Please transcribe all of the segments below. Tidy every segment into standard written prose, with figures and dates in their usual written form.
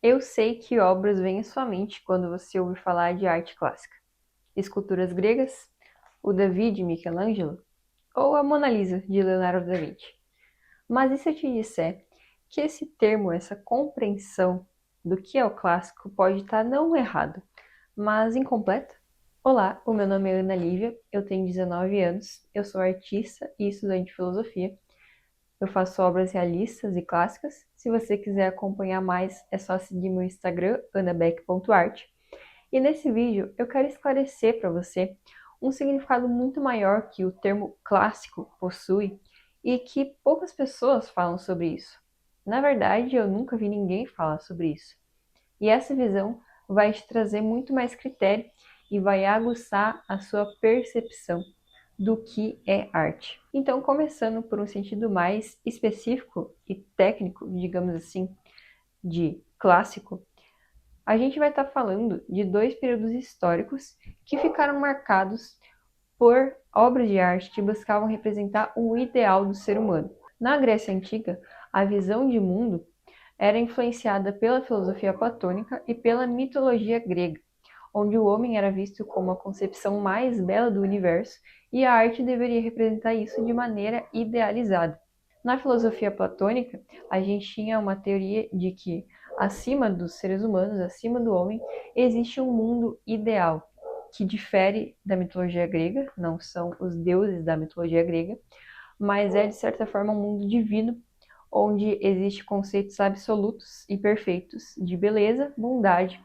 Eu sei que obras vêm à sua mente quando você ouve falar de arte clássica. Esculturas gregas, o Davi de Michelangelo ou a Mona Lisa de Leonardo da Vinci. Mas e se eu te disser que esse termo, essa compreensão do que é o clássico pode estar não errado, mas incompleta? Olá, o meu nome é Ana Lívia, eu tenho 19 anos, eu sou artista e estudante de filosofia. Eu faço obras realistas e clássicas. Se você quiser acompanhar mais, é só seguir meu Instagram, anabeck.art. E nesse vídeo eu quero esclarecer para você um significado muito maior que o termo clássico possui e que poucas pessoas falam sobre isso. Na verdade, eu nunca vi ninguém falar sobre isso. E essa visão vai te trazer muito mais critério e vai aguçar a sua percepção do que é arte. Então, começando por um sentido mais específico e técnico, digamos assim, de clássico, a gente vai estar falando de dois períodos históricos que ficaram marcados por obras de arte que buscavam representar o ideal do ser humano. Na Grécia Antiga, a visão de mundo era influenciada pela filosofia platônica e pela mitologia grega, onde o homem era visto como a concepção mais bela do universo e a arte deveria representar isso de maneira idealizada. Na filosofia platônica, a gente tinha uma teoria de que acima dos seres humanos, acima do homem, existe um mundo ideal, que difere da mitologia grega, não são os deuses da mitologia grega, mas é de certa forma um mundo divino, onde existem conceitos absolutos e perfeitos de beleza, bondade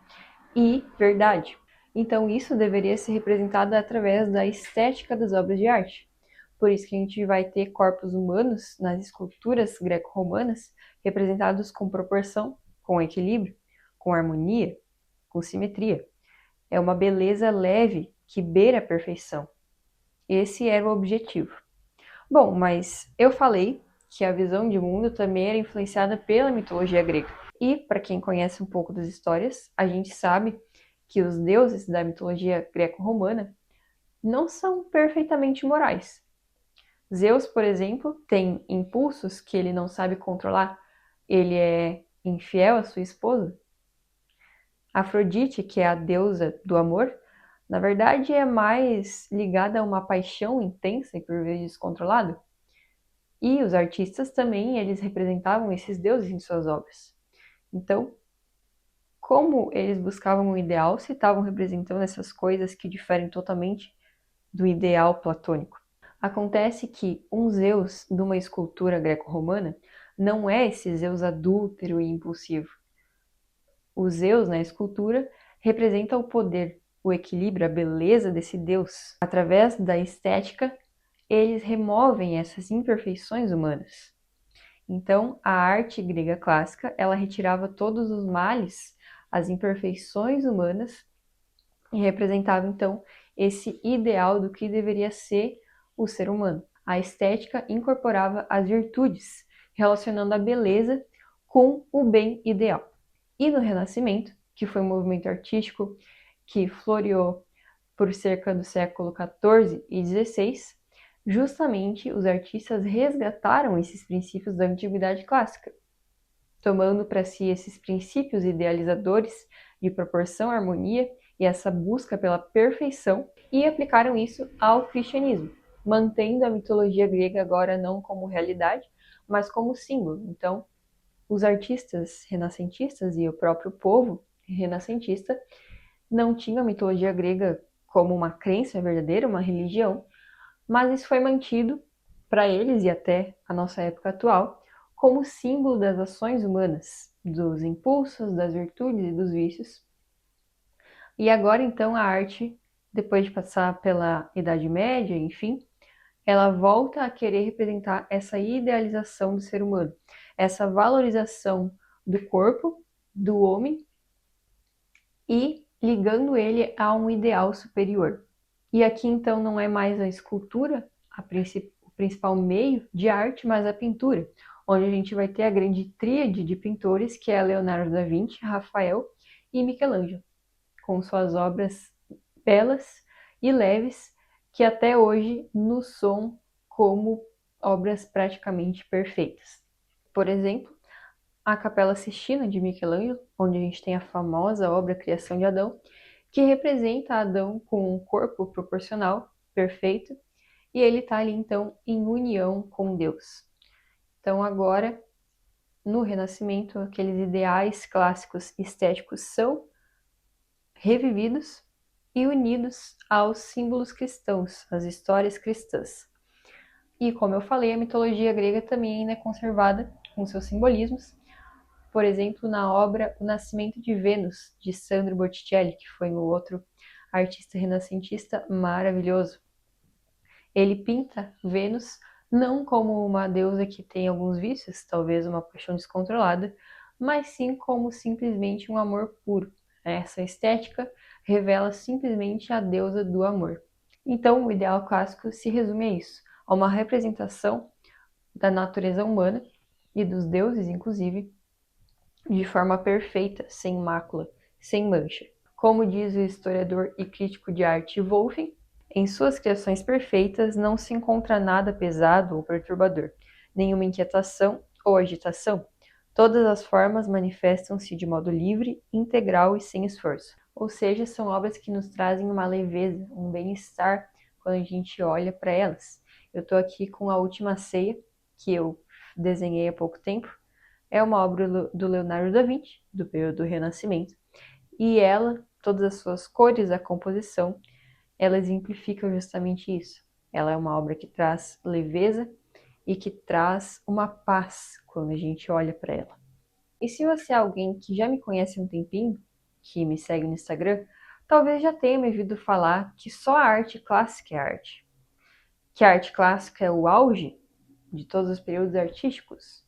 e verdade. Então isso deveria ser representado através da estética das obras de arte. Por isso que a gente vai ter corpos humanos nas esculturas greco-romanas representados com proporção, com equilíbrio, com harmonia, com simetria. É uma beleza leve que beira a perfeição. Esse era o objetivo. Bom, mas eu falei que a visão de mundo também era influenciada pela mitologia grega. E, para quem conhece um pouco das histórias, a gente sabe que os deuses da mitologia greco-romana não são perfeitamente morais. Zeus, por exemplo, tem impulsos que ele não sabe controlar. Ele é infiel à sua esposa. Afrodite, que é a deusa do amor, na verdade é mais ligada a uma paixão intensa e por vezes descontrolada. E os artistas também, eles representavam esses deuses em suas obras. Então, como eles buscavam o ideal se estavam representando essas coisas que diferem totalmente do ideal platônico? Acontece que um Zeus de uma escultura greco-romana não é esse Zeus adúltero e impulsivo. O Zeus na escultura representa o poder, o equilíbrio, a beleza desse Deus. Através da estética, eles removem essas imperfeições humanas. Então, a arte grega clássica, ela retirava todos os males, as imperfeições humanas e representava então esse ideal do que deveria ser o ser humano. A estética incorporava as virtudes, relacionando a beleza com o bem ideal. E no Renascimento, que foi um movimento artístico que floreou por cerca do século XIV e XVI, justamente os artistas resgataram esses princípios da antiguidade clássica, tomando para si esses princípios idealizadores de proporção, harmonia e essa busca pela perfeição e aplicaram isso ao cristianismo, mantendo a mitologia grega agora não como realidade, mas como símbolo. Então, os artistas renascentistas e o próprio povo renascentista não tinham a mitologia grega como uma crença verdadeira, uma religião, mas isso foi mantido para eles e até a nossa época atual como símbolo das ações humanas, dos impulsos, das virtudes e dos vícios. E agora então a arte, depois de passar pela Idade Média, enfim, ela volta a querer representar essa idealização do ser humano, essa valorização do corpo, do homem e ligando ele a um ideal superior. E aqui então não é mais a escultura o principal meio de arte, mas a pintura, onde a gente vai ter a grande tríade de pintores, que é Leonardo da Vinci, Rafael e Michelangelo, com suas obras belas e leves, que até hoje nos soam como obras praticamente perfeitas. Por exemplo, a Capela Sistina de Michelangelo, onde a gente tem a famosa obra Criação de Adão, que representa Adão com um corpo proporcional, perfeito, e ele está ali então em união com Deus. Então agora, no Renascimento, aqueles ideais clássicos estéticos são revividos e unidos aos símbolos cristãos, às histórias cristãs. E como eu falei, a mitologia grega também ainda é conservada com seus simbolismos, por exemplo, na obra O Nascimento de Vênus, de Sandro Botticelli, que foi um outro artista renascentista maravilhoso. Ele pinta Vênus não como uma deusa que tem alguns vícios, talvez uma paixão descontrolada, mas sim como simplesmente um amor puro. Essa estética revela simplesmente a deusa do amor. Então, o ideal clássico se resume a isso, a uma representação da natureza humana e dos deuses, inclusive, de forma perfeita, sem mácula, sem mancha. Como diz o historiador e crítico de arte Wolffing, em suas criações perfeitas não se encontra nada pesado ou perturbador, nenhuma inquietação ou agitação. Todas as formas manifestam-se de modo livre, integral e sem esforço. Ou seja, são obras que nos trazem uma leveza, um bem-estar quando a gente olha para elas. Eu estou aqui com A Última Ceia, que eu desenhei há pouco tempo. É uma obra do Leonardo da Vinci, do período do Renascimento. E ela, todas as suas cores, a composição, ela exemplifica justamente isso. Ela é uma obra que traz leveza e que traz uma paz quando a gente olha para ela. E se você é alguém que já me conhece há um tempinho, que me segue no Instagram, talvez já tenha me ouvido falar que só a arte clássica é arte. Que a arte clássica é o auge de todos os períodos artísticos.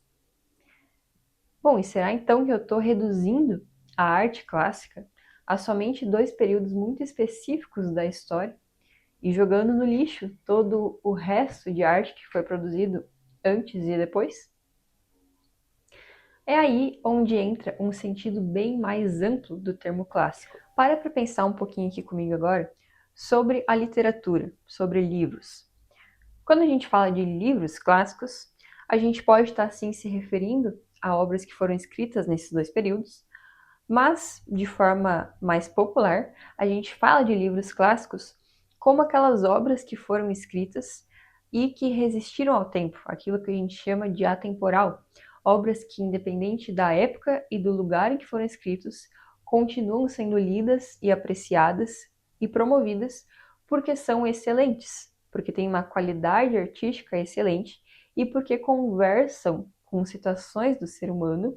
Bom, e será então que eu estou reduzindo a arte clássica a somente dois períodos muito específicos da história e jogando no lixo todo o resto de arte que foi produzido antes e depois? É aí onde entra um sentido bem mais amplo do termo clássico. Para pensar um pouquinho aqui comigo agora sobre a literatura, sobre livros. Quando a gente fala de livros clássicos, a gente pode estar sim se referindo a obras que foram escritas nesses dois períodos, mas de forma mais popular, a gente fala de livros clássicos como aquelas obras que foram escritas e que resistiram ao tempo, aquilo que a gente chama de atemporal, obras que, independente da época e do lugar em que foram escritos, continuam sendo lidas e apreciadas e promovidas porque são excelentes, porque têm uma qualidade artística excelente e porque conversam com situações do ser humano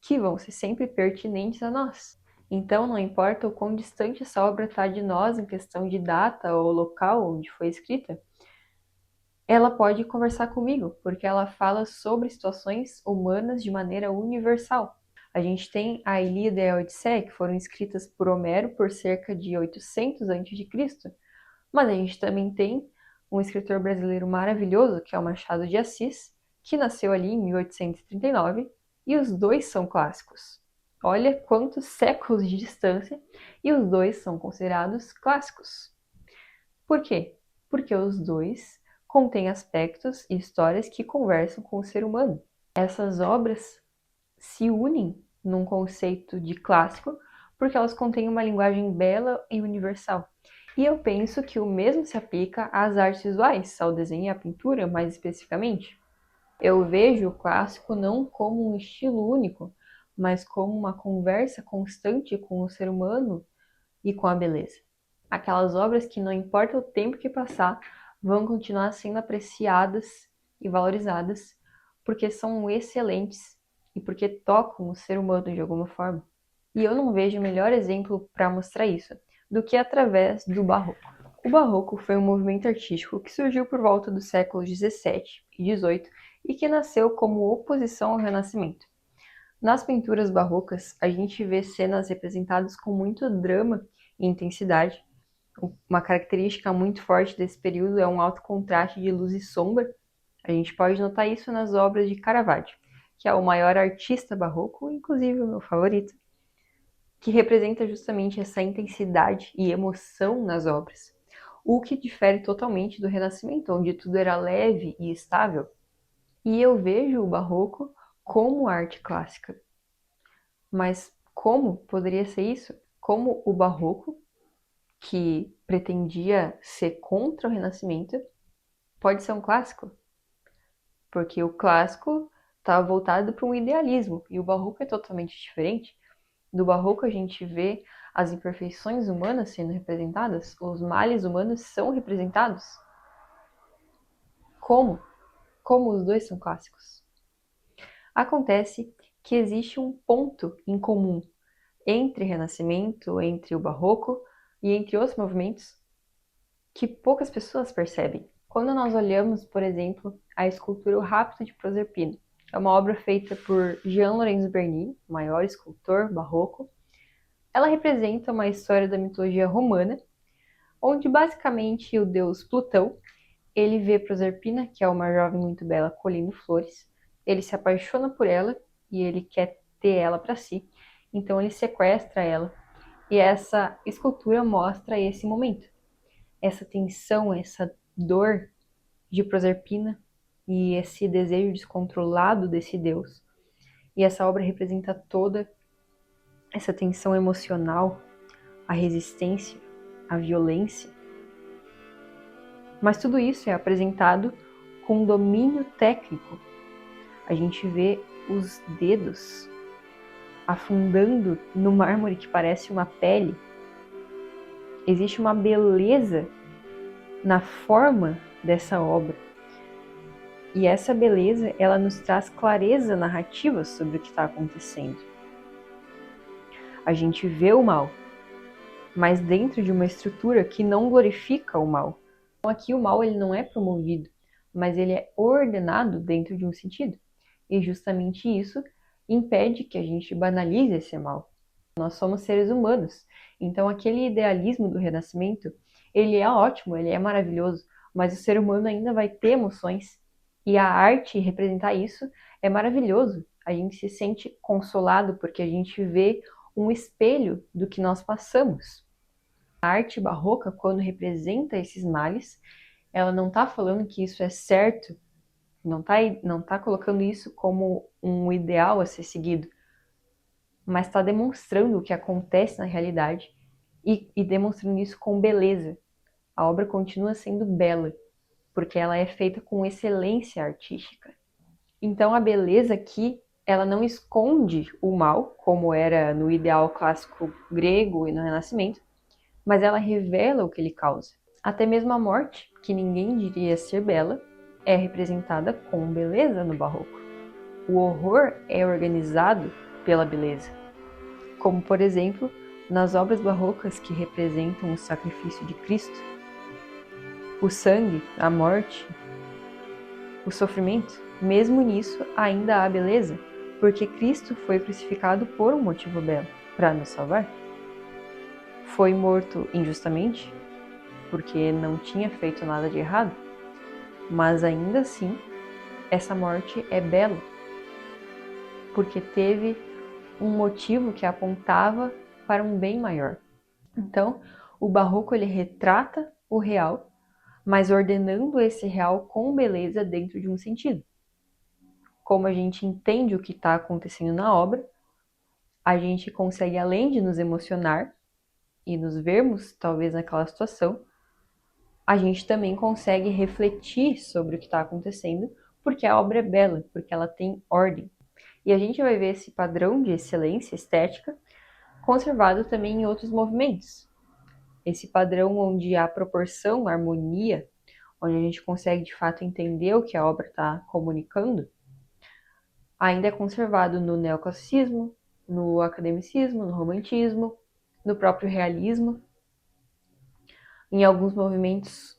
que vão ser sempre pertinentes a nós. Então, não importa o quão distante essa obra está de nós em questão de data ou local onde foi escrita, ela pode conversar comigo, porque ela fala sobre situações humanas de maneira universal. A gente tem a Ilíada e a Odisseia, que foram escritas por Homero por cerca de 800 a.C., mas a gente também tem um escritor brasileiro maravilhoso, que é o Machado de Assis, que nasceu ali em 1839, e os dois são clássicos. Olha quantos séculos de distância, e os dois são considerados clássicos. Por quê? Porque os dois contêm aspectos e histórias que conversam com o ser humano. Essas obras se unem num conceito de clássico porque elas contêm uma linguagem bela e universal. E eu penso que o mesmo se aplica às artes visuais, ao desenho e à pintura, mais especificamente. Eu vejo o clássico não como um estilo único, mas como uma conversa constante com o ser humano e com a beleza. Aquelas obras que, não importa o tempo que passar, vão continuar sendo apreciadas e valorizadas porque são excelentes e porque tocam o ser humano de alguma forma. E eu não vejo melhor exemplo para mostrar isso do que através do Barroco. O Barroco foi um movimento artístico que surgiu por volta dos séculos 17 e 18 e que nasceu como oposição ao Renascimento. Nas pinturas barrocas, a gente vê cenas representadas com muito drama e intensidade. Uma característica muito forte desse período é um alto contraste de luz e sombra. A gente pode notar isso nas obras de Caravaggio, que é o maior artista barroco, inclusive o meu favorito, que representa justamente essa intensidade e emoção nas obras, o que difere totalmente do Renascimento, onde tudo era leve e estável. E eu vejo o Barroco como arte clássica. Mas como poderia ser isso? Como o barroco, que pretendia ser contra o Renascimento, pode ser um clássico? Porque o clássico estava voltado para um idealismo, e o barroco é totalmente diferente. No barroco a gente vê as imperfeições humanas sendo representadas, os males humanos são representados. Como? Como os dois são clássicos? Acontece que existe um ponto em comum entre Renascimento, entre o Barroco e entre outros movimentos que poucas pessoas percebem. Quando nós olhamos, por exemplo, a escultura O Rapto de Proserpina, é uma obra feita por Jean Lorenzo Bernini, o maior escultor barroco. Ela representa uma história da mitologia romana, onde basicamente o deus Plutão, ele vê Proserpina, que é uma jovem muito bela, colhendo flores, ele se apaixona por ela e ele quer ter ela para si, então ele sequestra ela. E essa escultura mostra esse momento, essa tensão, essa dor de Proserpina e esse desejo descontrolado desse deus. E essa obra representa toda essa tensão emocional, a resistência, a violência. Mas tudo isso é apresentado com domínio técnico. A gente vê os dedos afundando no mármore que parece uma pele. Existe uma beleza na forma dessa obra. E essa beleza, ela nos traz clareza narrativa sobre o que está acontecendo. A gente vê o mal, mas dentro de uma estrutura que não glorifica o mal. Então aqui o mal ele não é promovido, mas ele é ordenado dentro de um sentido. E justamente isso impede que a gente banalize esse mal. Nós somos seres humanos, então aquele idealismo do Renascimento, ele é ótimo, ele é maravilhoso, mas o ser humano ainda vai ter emoções. E a arte representar isso é maravilhoso. A gente se sente consolado porque a gente vê um espelho do que nós passamos. A arte barroca, quando representa esses males, ela não está falando que isso é certo, não tá colocando isso como um ideal a ser seguido, mas está demonstrando o que acontece na realidade e demonstrando isso com beleza. A obra continua sendo bela, porque ela é feita com excelência artística. Então a beleza aqui, ela não esconde o mal, como era no ideal clássico grego e no Renascimento, mas ela revela o que ele causa. Até mesmo a morte, que ninguém diria ser bela, é representada com beleza no barroco. O horror é organizado pela beleza, como por exemplo nas obras barrocas que representam o sacrifício de Cristo. O sangue, a morte, o sofrimento, mesmo nisso ainda há beleza, porque Cristo foi crucificado por um motivo belo, para nos salvar. Foi morto injustamente, porque não tinha feito nada de errado, mas ainda assim, essa morte é bela, porque teve um motivo que apontava para um bem maior. Então, o barroco ele retrata o real, mas ordenando esse real com beleza dentro de um sentido. Como a gente entende o que está acontecendo na obra, a gente consegue, além de nos emocionar e nos vermos, talvez, naquela situação, a gente também consegue refletir sobre o que está acontecendo, porque a obra é bela, porque ela tem ordem. E a gente vai ver esse padrão de excelência estética conservado também em outros movimentos. Esse padrão onde há proporção, harmonia, onde a gente consegue de fato entender o que a obra está comunicando, ainda é conservado no neoclassicismo, no academicismo, no romantismo, no próprio realismo, em alguns movimentos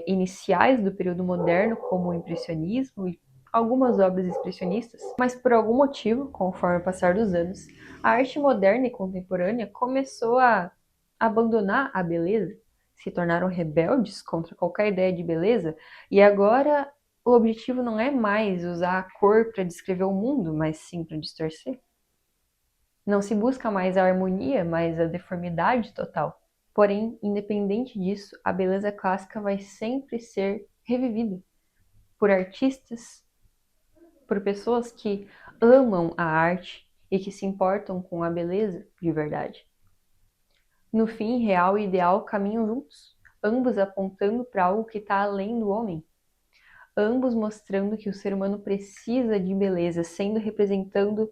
iniciais do período moderno, como o impressionismo e algumas obras expressionistas, mas por algum motivo, conforme o passar dos anos, a arte moderna e contemporânea começou a abandonar a beleza, se tornaram rebeldes contra qualquer ideia de beleza, e agora o objetivo não é mais usar a cor para descrever o mundo, mas sim para distorcer. Não se busca mais a harmonia, mas a deformidade total. Porém, independente disso, a beleza clássica vai sempre ser revivida por artistas por pessoas que amam a arte e que se importam com a beleza de verdade. No fim, real e ideal caminham juntos, ambos apontando para algo que está além do homem, ambos mostrando que o ser humano precisa de beleza, sendo representando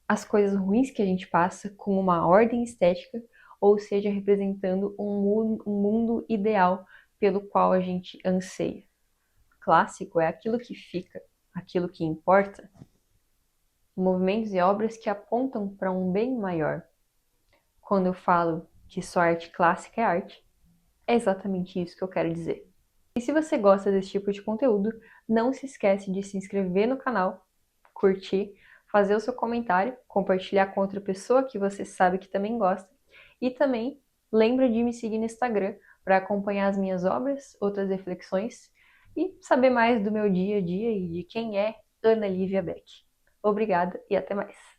as coisas ruins que a gente passa com uma ordem estética, ou seja, representando um mundo ideal pelo qual a gente anseia. Clássico é aquilo que fica, aquilo que importa. Movimentos e obras que apontam para um bem maior. Quando eu falo que só arte clássica é arte, é exatamente isso que eu quero dizer. E se você gosta desse tipo de conteúdo, não se esquece de se inscrever no canal, curtir, fazer o seu comentário, compartilhar com outra pessoa que você sabe que também gosta e também lembra de me seguir no Instagram para acompanhar as minhas obras, outras reflexões e saber mais do meu dia a dia e de quem é Ana Lívia Beck. Obrigada e até mais!